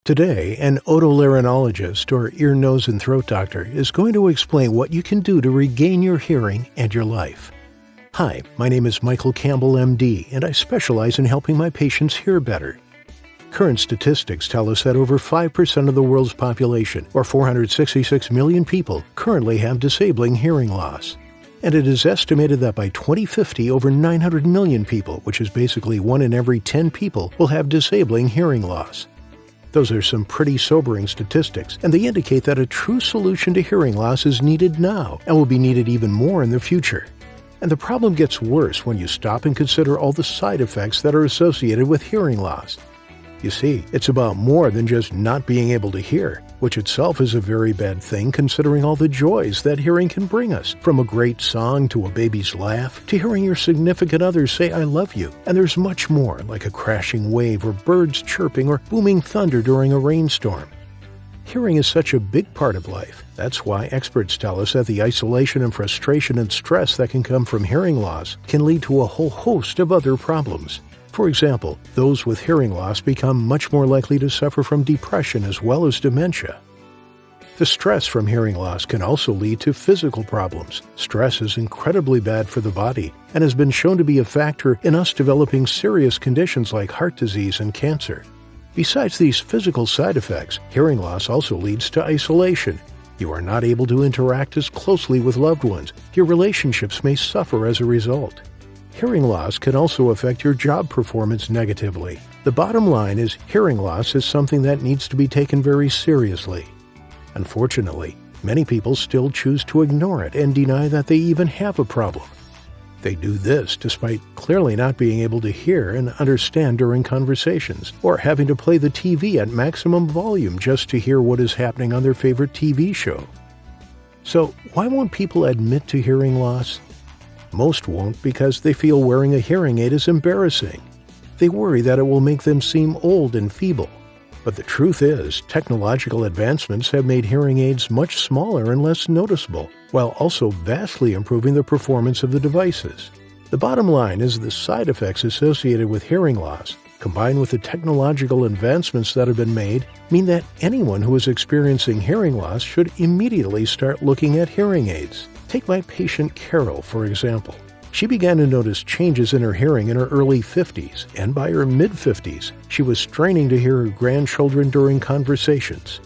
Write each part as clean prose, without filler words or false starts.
Today, an otolaryngologist or ear, nose, and throat doctor is going to explain what you can do to regain your hearing and your life. Hi, my name is Michael Campbell, MD, and I specialize in helping my patients hear better. Current statistics tell us that over 5% of the world's population, or 466 million people, currently have disabling hearing loss. And it is estimated that by 2050, over 900 million people, which is basically 1 in every 10 people, will have disabling hearing loss. Those are some pretty sobering statistics, and they indicate that a true solution to hearing loss is needed now and will be needed even more in the future. And the problem gets worse when you stop and consider all the side effects that are associated with hearing loss. You see, it's about more than just not being able to hear, which itself is a very bad thing considering all the joys that hearing can bring us, from a great song to a baby's laugh, to hearing your significant other say "I love you." And there's much more, like a crashing wave or birds chirping or booming thunder during a rainstorm. Hearing is such a big part of life. That's why experts tell us that the isolation and frustration and stress that can come from hearing loss can lead to a whole host of other problems. For example, those with hearing loss become much more likely to suffer from depression as well as dementia. The stress from hearing loss can also lead to physical problems. Stress is incredibly bad for the body and has been shown to be a factor in us developing serious conditions like heart disease and cancer. Besides these physical side effects, hearing loss also leads to isolation. You are not able to interact as closely with loved ones. Your relationships may suffer as a result. Hearing loss can also affect your job performance negatively. The bottom line is hearing loss is something that needs to be taken very seriously. Unfortunately, many people still choose to ignore it and deny that they even have a problem. They do this despite clearly not being able to hear and understand during conversations, or having to play the TV at maximum volume just to hear what is happening on their favorite TV show. So, why won't people admit to hearing loss? Most won't because they feel wearing a hearing aid is embarrassing. They worry that it will make them seem old and feeble. But the truth is, technological advancements have made hearing aids much smaller and less noticeable, while also vastly improving the performance of the devices. The bottom line is the side effects associated with hearing loss, combined with the technological advancements that have been made, mean that anyone who is experiencing hearing loss should immediately start looking at hearing aids. Take my patient Carol, for example. She began to notice changes in her hearing in her early 50s, and by her mid-50s, she was straining to hear her grandchildren during conversations.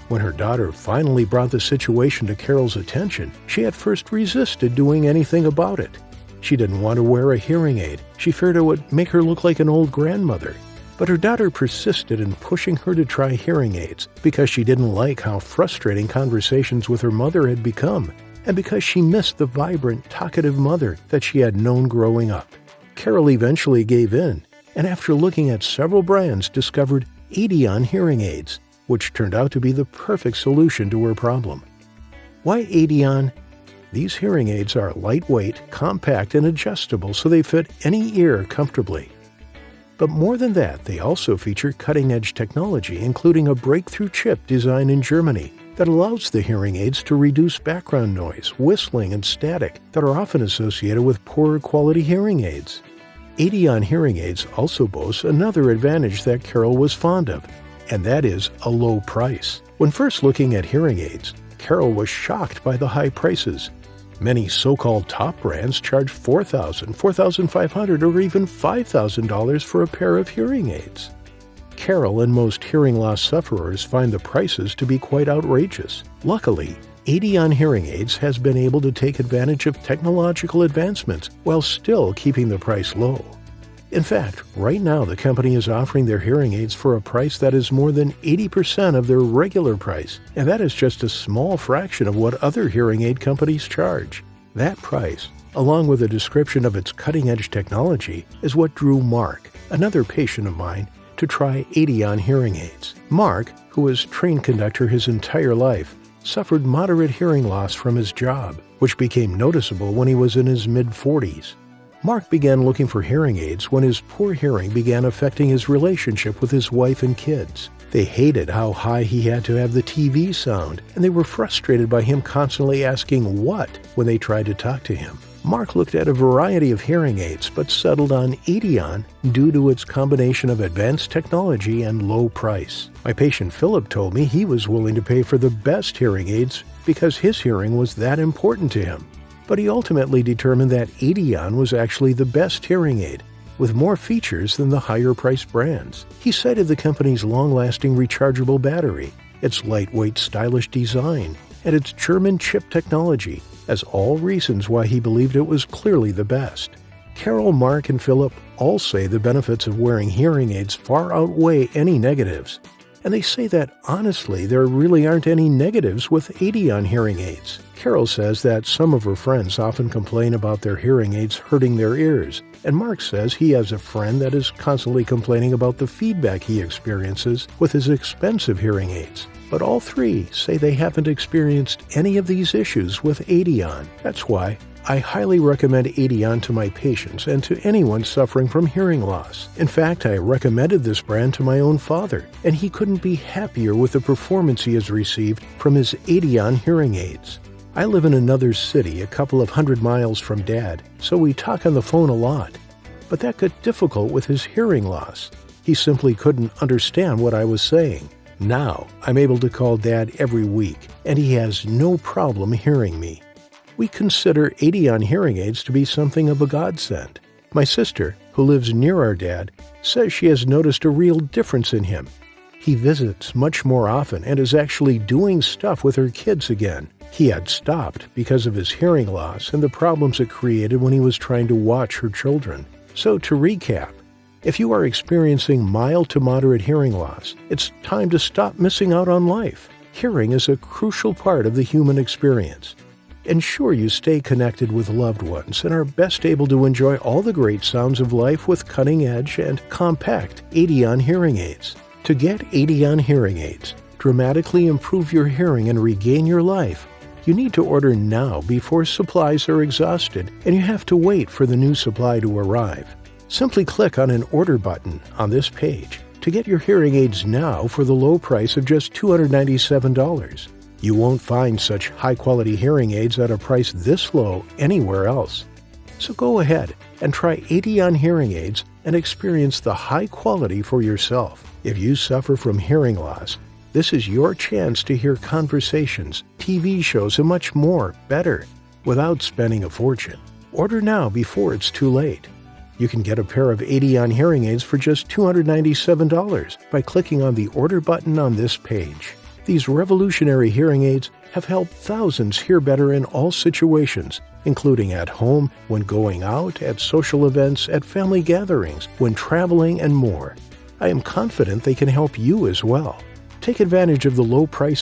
When her daughter finally brought the situation to Carol's attention, she at first resisted doing anything about it. She didn't want to wear a hearing aid. She feared it would make her look like an old grandmother. But her daughter persisted in pushing her to try hearing aids because she didn't like how frustrating conversations with her mother had become, and because she missed the vibrant, talkative mother that she had known growing up. Carol eventually gave in, and after looking at several brands, discovered HearEon hearing aids, which turned out to be the perfect solution to her problem. Why HearEon? These hearing aids are lightweight, compact, and adjustable so they fit any ear comfortably. But more than that, they also feature cutting-edge technology, including a breakthrough chip designed in Germany that allows the hearing aids to reduce background noise, whistling, and static that are often associated with poorer quality hearing aids. HearEon hearing aids also boast another advantage that Carol was fond of, and that is a low price. When first looking at hearing aids, Carol was shocked by the high prices. Many so-called top brands charge $4,000, $4,500, or even $5,000 for a pair of hearing aids. Carol and most hearing loss sufferers find the prices to be quite outrageous. Luckily, HearEon hearing aids has been able to take advantage of technological advancements while still keeping the price low. In fact, right now the company is offering their hearing aids for a price that is more than 80% of their regular price, and that is just a small fraction of what other hearing aid companies charge. That price, along with a description of its cutting-edge technology, is what drew Mark, another patient of mine, to try HearEon hearing aids. Mark, who was trained conductor his entire life, suffered moderate hearing loss from his job, which became noticeable when he was in his mid-40s. Mark began looking for hearing aids when his poor hearing began affecting his relationship with his wife and kids. They hated how high he had to have the TV sound, and they were frustrated by him constantly asking "what" when they tried to talk to him. Mark looked at a variety of hearing aids but settled on HearEon due to its combination of advanced technology and low price. My patient Philip told me he was willing to pay for the best hearing aids because his hearing was that important to him. But he ultimately determined that HearEon was actually the best hearing aid, with more features than the higher-priced brands. He cited the company's long-lasting rechargeable battery, its lightweight, stylish design, and its German chip technology as all reasons why he believed it was clearly the best. Carol, Mark, and Philip all say the benefits of wearing hearing aids far outweigh any negatives. And they say that, honestly, there really aren't any negatives with HearEon hearing aids. Carol says that some of her friends often complain about their hearing aids hurting their ears, and Mark says he has a friend that is constantly complaining about the feedback he experiences with his expensive hearing aids. But all three say they haven't experienced any of these issues with HearEon. That's why I highly recommend HearEon to my patients and to anyone suffering from hearing loss. In fact, I recommended this brand to my own father, and he couldn't be happier with the performance he has received from his HearEon hearing aids. I live in another city a couple of 100 miles from Dad, so we talk on the phone a lot. But that got difficult with his hearing loss. He simply couldn't understand what I was saying. Now, I'm able to call Dad every week, and he has no problem hearing me. We consider HearEon hearing aids to be something of a godsend. My sister, who lives near our dad, says she has noticed a real difference in him. He visits much more often and is actually doing stuff with her kids again. He had stopped because of his hearing loss and the problems it created when he was trying to watch her children. So to recap, if you are experiencing mild to moderate hearing loss, it's time to stop missing out on life. Hearing is a crucial part of the human experience. Ensure you stay connected with loved ones and are best able to enjoy all the great sounds of life with cutting-edge and compact HearEon hearing aids. To get HearEon hearing aids, dramatically improve your hearing and regain your life, you need to order now before supplies are exhausted and you have to wait for the new supply to arrive. Simply click on an order button on this page to get your hearing aids now for the low price of just $297. You won't find such high-quality hearing aids at a price this low anywhere else. So go ahead and try HearEon hearing aids and experience the high quality for yourself. If you suffer from hearing loss, this is your chance to hear conversations, TV shows, and much more better without spending a fortune. Order now before it's too late. You can get a pair of HearEon hearing aids for just $297 by clicking on the order button on this page. These revolutionary hearing aids have helped thousands hear better in all situations, including at home, when going out, at social events, at family gatherings, when traveling, and more. I am confident they can help you as well. Take advantage of the low price